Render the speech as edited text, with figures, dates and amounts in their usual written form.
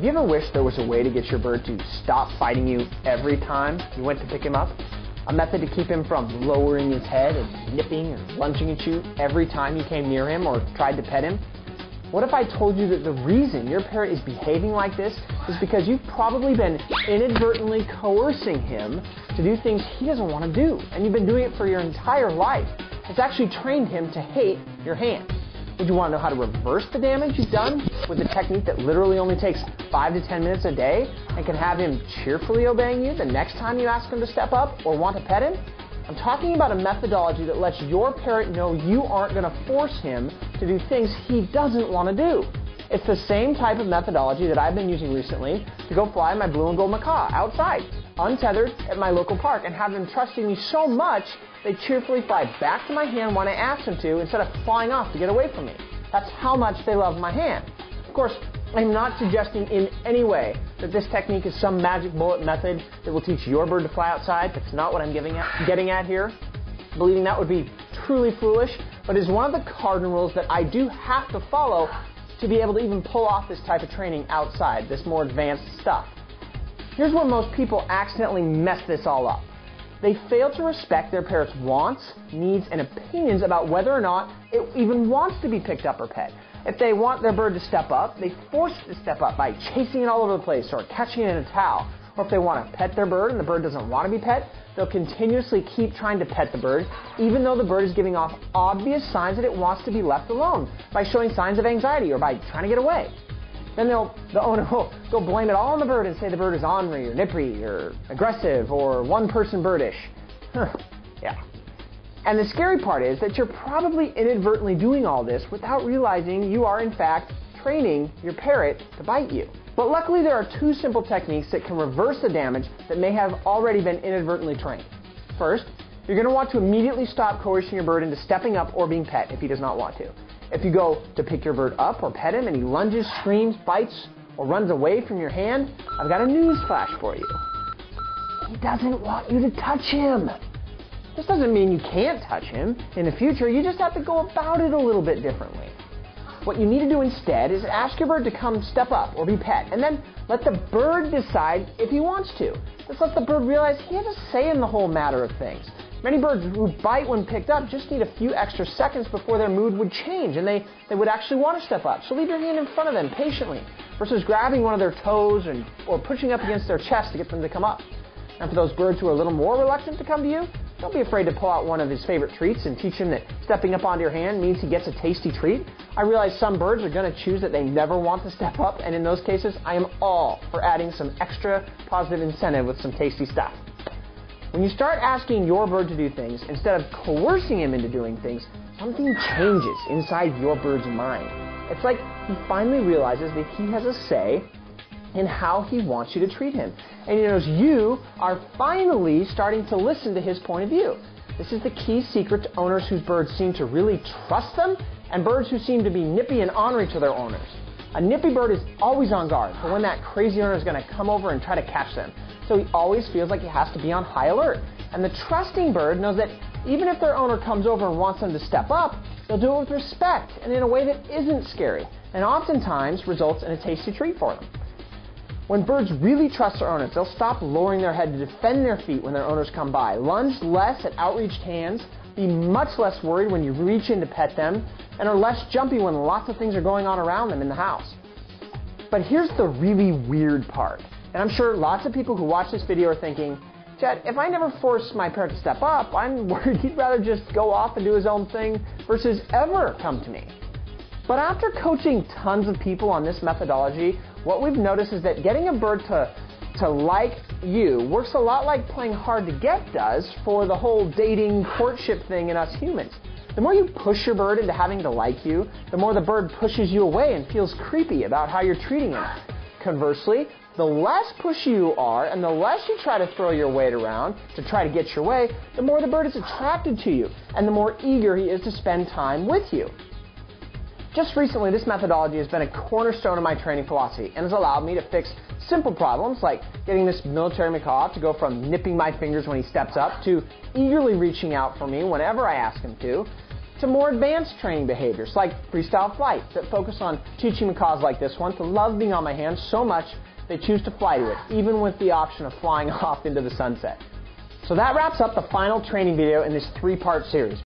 Have you ever wished there was a way to get your bird to stop fighting you every time you went to pick him up? A method to keep him from lowering his head and nipping or lunging at you every time you came near him or tried to pet him? What if I told you that the reason your parrot is behaving like this is because you've probably been inadvertently coercing him to do things he doesn't want to do, and you've been doing it for your entire life? It's actually trained him to hate your hand. Would you want to know how to reverse the damage you've done with a technique that literally only takes 5 to 10 minutes a day and can have him cheerfully obeying you the next time you ask him to step up or want to pet him? I'm talking about a methodology that lets your parrot know you aren't going to force him to do things he doesn't want to do. It's the same type of methodology that I've been using recently to go fly my blue and gold macaw outside, untethered at my local park, and have them trusting me so much they cheerfully fly back to my hand when I ask them to instead of flying off to get away from me. That's how much they love my hand. Of course, I'm not suggesting in any way that this technique is some magic bullet method that will teach your bird to fly outside. That's not what I'm getting at here. Believing that would be truly foolish, but is one of the cardinal rules that I do have to follow to be able to even pull off this type of training outside, this more advanced stuff. Here's where most people accidentally mess this all up. They fail to respect their parrot's wants, needs, and opinions about whether or not it even wants to be picked up or pet. If they want their bird to step up, they force it to step up by chasing it all over the place or catching it in a towel. Or if they want to pet their bird and the bird doesn't want to be pet, they'll continuously keep trying to pet the bird, even though the bird is giving off obvious signs that it wants to be left alone by showing signs of anxiety or by trying to get away. Then the owner will go blame it all on the bird and say the bird is ornery or nippy or aggressive or one-person birdish. Yeah. And the scary part is that you're probably inadvertently doing all this without realizing you are in fact training your parrot to bite you. But luckily there are two simple techniques that can reverse the damage that may have already been inadvertently trained. First, you're going to want to immediately stop coercing your bird into stepping up or being pet if he does not want to. If you go to pick your bird up or pet him and he lunges, screams, bites, or runs away from your hand, I've got a news flash for you. He doesn't want you to touch him. This doesn't mean you can't touch him in the future. You just have to go about it a little bit differently. What you need to do instead is ask your bird to come step up or be pet, and then let the bird decide if he wants to. This lets the bird realize he has a say in the whole matter of things. Many birds who bite when picked up just need a few extra seconds before their mood would change and they would actually want to step up. So leave your hand in front of them patiently versus grabbing one of their toes or pushing up against their chest to get them to come up. And for those birds who are a little more reluctant to come to you, don't be afraid to pull out one of his favorite treats and teach him that stepping up onto your hand means he gets a tasty treat. I realize some birds are going to choose that they never want to step up, and in those cases, I am all for adding some extra positive incentive with some tasty stuff. When you start asking your bird to do things instead of coercing him into doing things, something changes inside your bird's mind. It's like he finally realizes that he has a say in how he wants you to treat him. And he knows you are finally starting to listen to his point of view. This is the key secret to owners whose birds seem to really trust them and birds who seem to be nippy and ornery to their owners. A nippy bird is always on guard for when that crazy owner is going to come over and try to catch them. So he always feels like he has to be on high alert. And the trusting bird knows that even if their owner comes over and wants them to step up, they'll do it with respect and in a way that isn't scary and oftentimes results in a tasty treat for them. When birds really trust their owners, they'll stop lowering their head to defend their feet when their owners come by, lunge less at outreached hands, be much less worried when you reach in to pet them, and are less jumpy when lots of things are going on around them in the house. But here's the really weird part, and I'm sure lots of people who watch this video are thinking, Chad, if I never force my parrot to step up, I'm worried he'd rather just go off and do his own thing versus ever come to me. But after coaching tons of people on this methodology, what we've noticed is that getting a bird to like you works a lot like playing hard to get does for the whole dating courtship thing in us humans. The more you push your bird into having to like you, the more the bird pushes you away and feels creepy about how you're treating him. Conversely, the less pushy you are and the less you try to throw your weight around to try to get your way, the more the bird is attracted to you and the more eager he is to spend time with you. Just recently, this methodology has been a cornerstone of my training philosophy and has allowed me to fix simple problems like getting this military macaw to go from nipping my fingers when he steps up to eagerly reaching out for me whenever I ask him to to more advanced training behaviors like freestyle flight that focus on teaching macaws like this one to love being on my hands so much they choose to fly to it, even with the option of flying off into the sunset. So that wraps up the final training video in this 3-part series.